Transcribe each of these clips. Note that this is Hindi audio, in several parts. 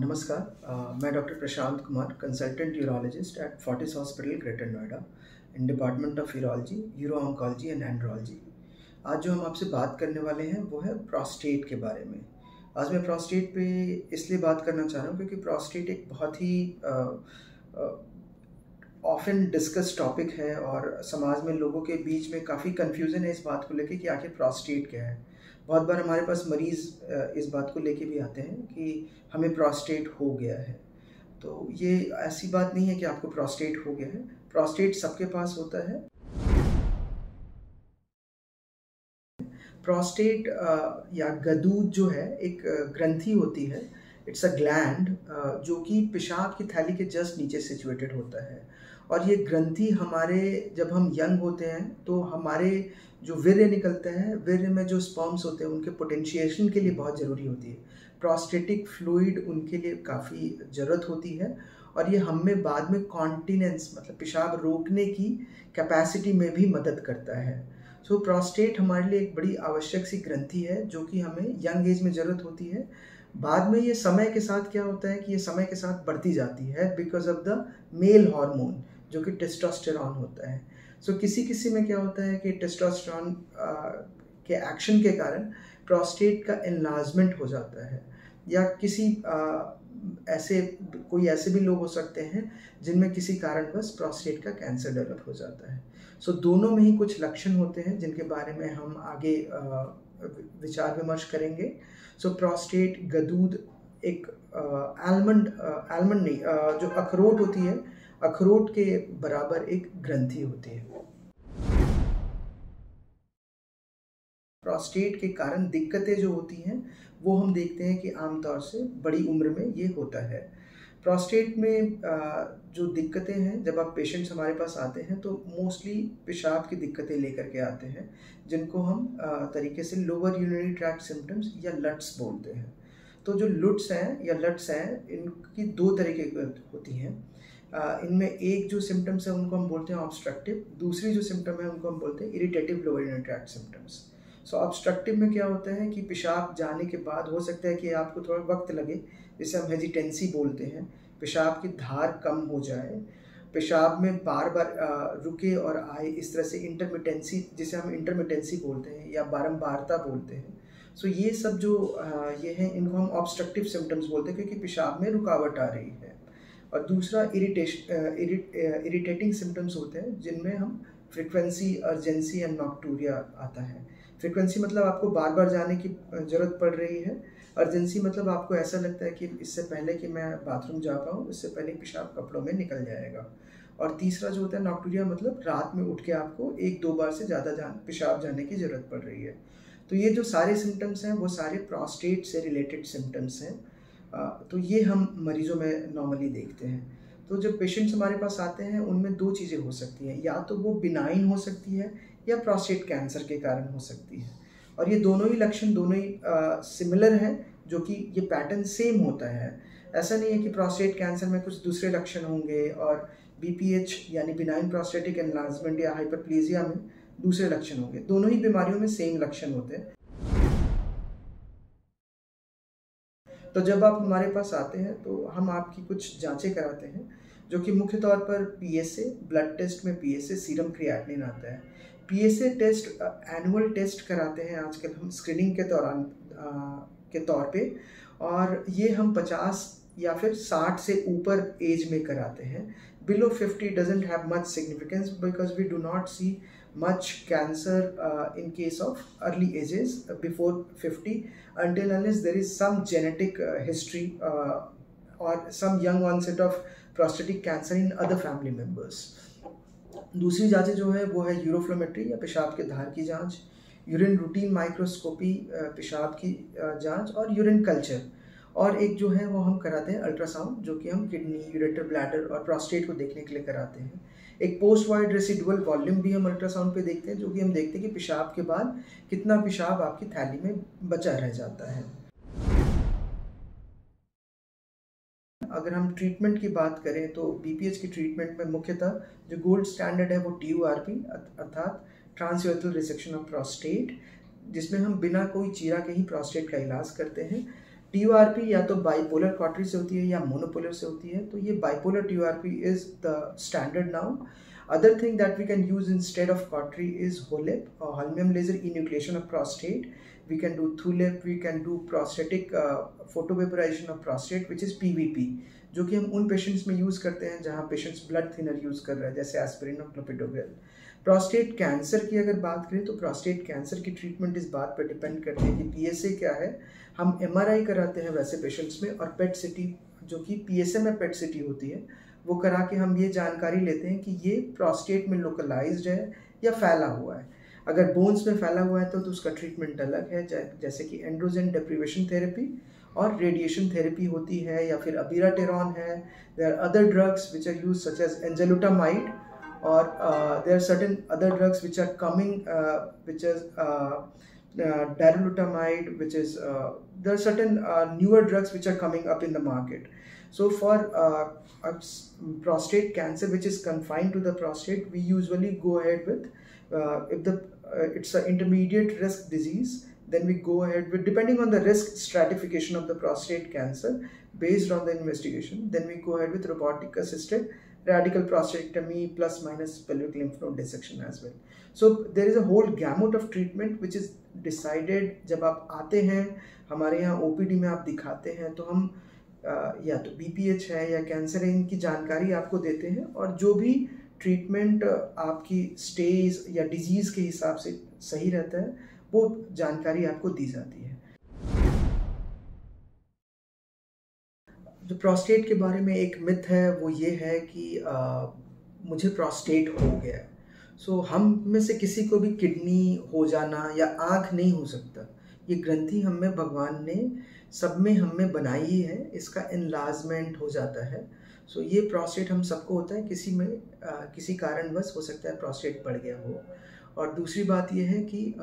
नमस्कार। मैं doctor Prashant Kumar, consultant urologist at Fortis hospital, greater Noida, in department of urology, uro oncology and andrology. आज जो हम आपसे बात करने वाले हैं वो है प्रोस्टेट के बारे में। आज मैं प्रोस्टेट पे इसलिए बात करना चाह रहा हूँ क्योंकि प्रोस्टेट एक बहुत ही ऑफन डिस्कस टॉपिक है और समाज में लोगों के बीच में काफ़ी कन्फ्यूज़न है इस बात को लेके कि आखिर प्रोस्टेट क्या है। बहुत बार हमारे पास मरीज़ इस बात को लेके भी आते हैं कि हमें प्रोस्टेट हो गया है। तो ये ऐसी बात नहीं है कि आपको प्रोस्टेट हो गया है। प्रोस्टेट सबके पास होता है। प्रोस्टेट या गदूद जो है एक ग्रंथि होती है। इट्स अ ग्लैंड जो कि पेशाब की थैली के जस्ट नीचे सिचुएटेड होता है। और ये ग्रंथि हमारे जब हम यंग होते हैं तो हमारे जो वीर्य निकलते हैं, वीर्य में जो स्पर्म्स होते हैं उनके पोटेंशिएशन के लिए बहुत ज़रूरी होती है। प्रोस्टेटिक फ्लूइड उनके लिए काफ़ी ज़रूरत होती है और ये हमें बाद में कॉन्टिनेंस मतलब पेशाब रोकने की कैपेसिटी में भी मदद करता है। सो प्रोस्टेट हमारे लिए एक बड़ी आवश्यक सी ग्रंथि है जो कि हमें यंग एज में ज़रूरत होती है। बाद में ये समय के साथ क्या होता है कि ये समय के साथ बढ़ती जाती है because of the male hormone जो कि टेस्टोस्टेरॉन होता है। सो किसी किसी में क्या होता है कि टेस्टोस्टेरॉन के एक्शन के कारण प्रोस्टेट का एनलार्जमेंट हो जाता है, या किसी ऐसे भी लोग हो सकते हैं जिनमें किसी कारणवश प्रोस्टेट का कैंसर डेवलप हो जाता है। सो दोनों में ही कुछ लक्षण होते हैं जिनके बारे में हम आगे विचार विमर्श करेंगे। सो प्रोस्टेट गदूद एक आलमंड नहीं, जो अखरोट होती है, अखरोट के बराबर एक ग्रंथि होती है। प्रोस्टेट के कारण दिक्कतें जो होती हैं वो हम देखते हैं कि आमतौर से बड़ी उम्र में ये होता है। प्रोस्टेट में जो दिक्कतें हैं, जब आप पेशेंट्स हमारे पास आते हैं तो मोस्टली पेशाब की दिक्कतें लेकर के आते हैं, जिनको हम तरीके से लोअर यूरिनरी ट्रैक्ट सिम्टम्स या लट्स बोलते हैं। तो जो लुट्स हैं या लट्स हैं, इनकी दो तरीके की होती हैं। इनमें एक जो सिम्टम्स है उनको हम बोलते हैं ऑब्स्ट्रक्टिव, दूसरी जो सिम्टम है उनको हम बोलते हैं irritative lower urinary tract symptoms. So obstructive में क्या होता है कि पेशाब जाने के बाद हो सकता है कि आपको थोड़ा वक्त लगे, जिसे हम हेजिटेंसी बोलते हैं, पेशाब की धार कम हो जाए, पेशाब में बार बार रुके और आए, इस तरह से इंटरमिटेंसी, जिसे हम इंटरमिटेंसी बोलते हैं या बारंबारता बोलते हैं। सो ये सब जो ये हैं, इनको हम ऑब्स्ट्रक्टिव सिम्टम्स बोलते हैं क्योंकि पेशाब में रुकावट आ रही है। और दूसरा इरिटेटिंग सिम्टम्स होते हैं जिनमें हम फ्रिक्वेंसी, अर्जेंसी एंड नॉक्टूरिया आता है। फ्रिक्वेंसी मतलब आपको बार बार जाने की ज़रूरत पड़ रही है। अर्जेंसी मतलब आपको ऐसा लगता है कि इससे पहले कि मैं बाथरूम जा पाऊँ, इससे पहले पेशाब कपड़ों में निकल जाएगा। और तीसरा जो होता है नॉक्टूरिया, मतलब रात में उठ के आपको 1-2 बार से ज़्यादा पेशाब जाने की ज़रूरत पड़ रही है। तो ये जो सारे सिम्टम्स हैं वो सारे प्रोस्टेट से रिलेटेड सिम्टम्स हैं। तो ये हम मरीज़ों में नॉर्मली देखते हैं। तो जब पेशेंट्स हमारे पास आते हैं उनमें दो चीज़ें हो सकती हैं, या तो वो बिनाइन हो सकती है या प्रोस्टेट कैंसर के कारण हो सकती है। और ये दोनों ही लक्षण दोनों ही सिमिलर हैं, जो कि ये पैटर्न सेम होता है। ऐसा नहीं है कि प्रोस्टेट कैंसर में कुछ दूसरे लक्षण होंगे और BPH यानी बिनाइन प्रोस्टेटिक एनलार्जमेंट या हाइपरप्लेजिया में दूसरे लक्षण होंगे। दोनों ही बीमारियों में सेम लक्षण होते हैं। तो जब आप हमारे पास आते हैं तो हम आपकी कुछ जांचें कराते हैं, जो कि मुख्य तौर पर PSA, ब्लड टेस्ट में PSA, सीरम क्रिएटिनिन आता है। PSA टेस्ट एनुअल टेस्ट कराते हैं आजकल हम स्क्रीनिंग के दौरान के तौर पे, और ये हम 50 या फिर 60 से ऊपर एज में कराते हैं। Below 50 doesn't have much significance because we do not see much cancer in case of early ages before 50 until unless there is some genetic history or some young onset of prostatic cancer in other family members. दूसरी जांचें जो है वो है यूरोफ्लोमेट्री या पेशाब के धार की जांच, यूरिन रूटीन माइक्रोस्कोपी पेशाब की जांच, और यूरिन कल्चर। और एक जो है वो हम कराते हैं अल्ट्रासाउंड, जो कि हम किडनी, यूरेटर, ब्लैडर और प्रोस्टेट को देखने के लिए कराते हैं। एक पोस्ट वाइड रेसिडुअल वॉल्यूम भी हम अल्ट्रासाउंड पे देखते हैं, जो कि हम देखते हैं कि पेशाब के बाद कितना पेशाब आपकी थैली में बचा रह जाता है। अगर हम ट्रीटमेंट की बात करें तो BPH की ट्रीटमेंट में मुख्यतः जो गोल्ड स्टैंडर्ड है वो TURP अर्थात ट्रांसयूरेथ्रल रिसेक्शन ऑफ प्रोस्टेट, जिसमें हम बिना कोई चीरा के ही प्रोस्टेट का इलाज करते हैं। TURP या तो बाइपोलर कॉटरी से होती है या मोनोपोलर से होती है, तो ये bipolar TURP is the standard now. Other thing that we can use instead of cautery is HOLEP or holmium laser enucleation of prostate. We can do THULEP, we can do prostatic photovaporization of prostate, which is PVP, जो कि हम उन पेशेंट्स में यूज़ करते हैं जहाँ पेशेंट्स ब्लड थिनर यूज़ कर रहे हैं, जैसे एस्पिरिन और क्लोपिडोग्रेल. प्रोस्टेट कैंसर की अगर बात करें तो प्रोस्टेट कैंसर की ट्रीटमेंट इस बात पर डिपेंड करती है कि PSA क्या है. हम MRI कराते हैं वैसे पेशेंट्स में, और पेट सिटी जो कि PSA में पेट सिटी होती है, वो करा के हम ये जानकारी लेते हैं कि ये प्रोस्टेट में लोकलाइज्ड है या फैला हुआ है. अगर बोन्स में फैला हुआ है तो उसका ट्रीटमेंट अलग है, जैसे कि एंड्रोजन डेप्रिवेशन थेरेपी और रेडिएशन थेरेपी होती है, या फिर अबीराटेरॉन है. There are other drugs which are use such as enzalutamide, और there are certain other drugs which are coming which is darolutamide, which is there are certain newer drugs which are coming up in the market. So for prostate cancer which is confined to the prostate, we usually go ahead with if the it's an intermediate risk disease, then we go ahead with, depending on the risk stratification of the prostate cancer based on the investigation, then we go ahead with robotic assisted radical prostatectomy plus minus pelvic lymph node dissection as well. So there is a whole gamut of treatment which is decided. जब आप आते हैं हमारे यहाँ OPD में, आप दिखाते हैं, तो हम या तो BPH है या कैंसर है, इनकी जानकारी आपको देते हैं, और जो भी ट्रीटमेंट आपकी स्टेज या डिजीज़ के हिसाब से सही रहता है वो जानकारी आपको दी जाती है. जो प्रोस्टेट के बारे में एक मिथ है वो ये है कि मुझे प्रोस्टेट हो गया. सो हम में से किसी को भी किडनी हो जाना या आँख नहीं हो सकता. ये ग्रंथि हम में भगवान ने सब में हम में बनाई ही है, इसका एनलार्जमेंट हो जाता है. सो ये प्रोस्टेट हम सबको होता है, किसी में किसी कारणवश हो सकता है प्रोस्टेट बढ़ गया हो. और दूसरी बात ये है कि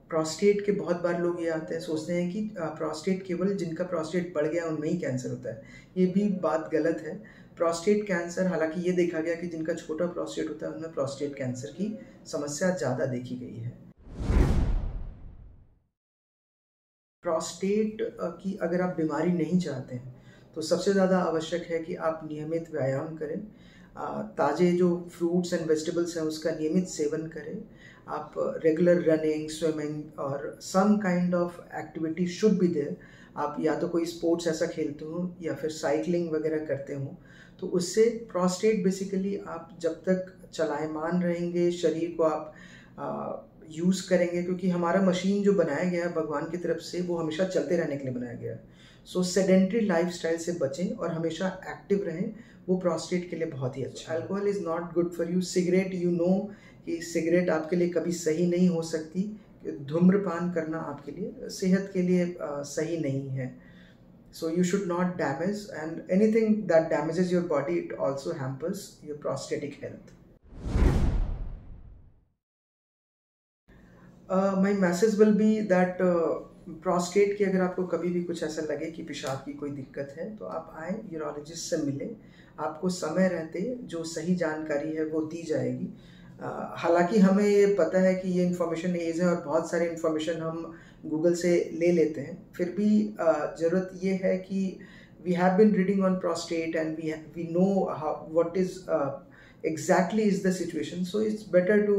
प्रोस्टेट के बहुत बार लोग ये आते हैं सोचते हैं कि प्रोस्टेट केवल जिनका प्रोस्टेट बढ़ गया उनमें ही कैंसर होता है. ये भी बात गलत है. प्रोस्टेट कैंसर, हालांकि ये देखा गया कि जिनका छोटा प्रोस्टेट होता है उनमें प्रोस्टेट कैंसर की समस्या ज़्यादा देखी गई है. प्रोस्टेट की अगर आप बीमारी नहीं चाहते हैं तो सबसे ज़्यादा आवश्यक है कि आप नियमित व्यायाम करें, ताज़े जो फ्रूट्स एंड वेजिटेबल्स हैं उसका नियमित सेवन करें. आप रेगुलर रनिंग, स्विमिंग और some kind of activity should be there. आप या तो कोई स्पोर्ट्स ऐसा खेलते हो या फिर साइकिलिंग वगैरह करते हो, तो उससे प्रोस्टेट बेसिकली आप जब तक चलायमान रहेंगे, शरीर को आप यूज़ करेंगे, क्योंकि हमारा मशीन जो बनाया गया है भगवान की तरफ से वो हमेशा चलते रहने के लिए बनाया गया है. सो सेडेंट्री लाइफस्टाइल से बचें और हमेशा एक्टिव रहें, वो प्रोस्टेट के लिए बहुत ही अच्छा. Alcohol is not good for you. Cigarette, you know कि सिगरेट आपके लिए कभी सही नहीं हो सकती. धूम्रपान करना आपके लिए सेहत के लिए सही नहीं है. So you should not damage, and anything that damages your body, it also hampers your prostatic health. My message will be that prostate की अगर आपको कभी भी कुछ ऐसा लगे कि पेशाब की कोई दिक्कत है तो आप आए, यूरोलॉजिस्ट से मिलें. आपको समय रहते जो सही जानकारी है वो दी जाएगी. हालांकि हमें ये पता है कि ये इन्फॉर्मेशन एज है और बहुत सारे इन्फॉर्मेशन हम गूगल से ले लेते हैं, फिर भी ज़रूरत ये है कि we have been reading on prostate and we know what is exactly is the situation. So it's better to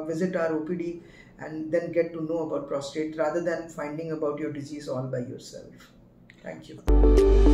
visit our OPD and then get to know about prostate rather than finding about your disease all by yourself. Thank you.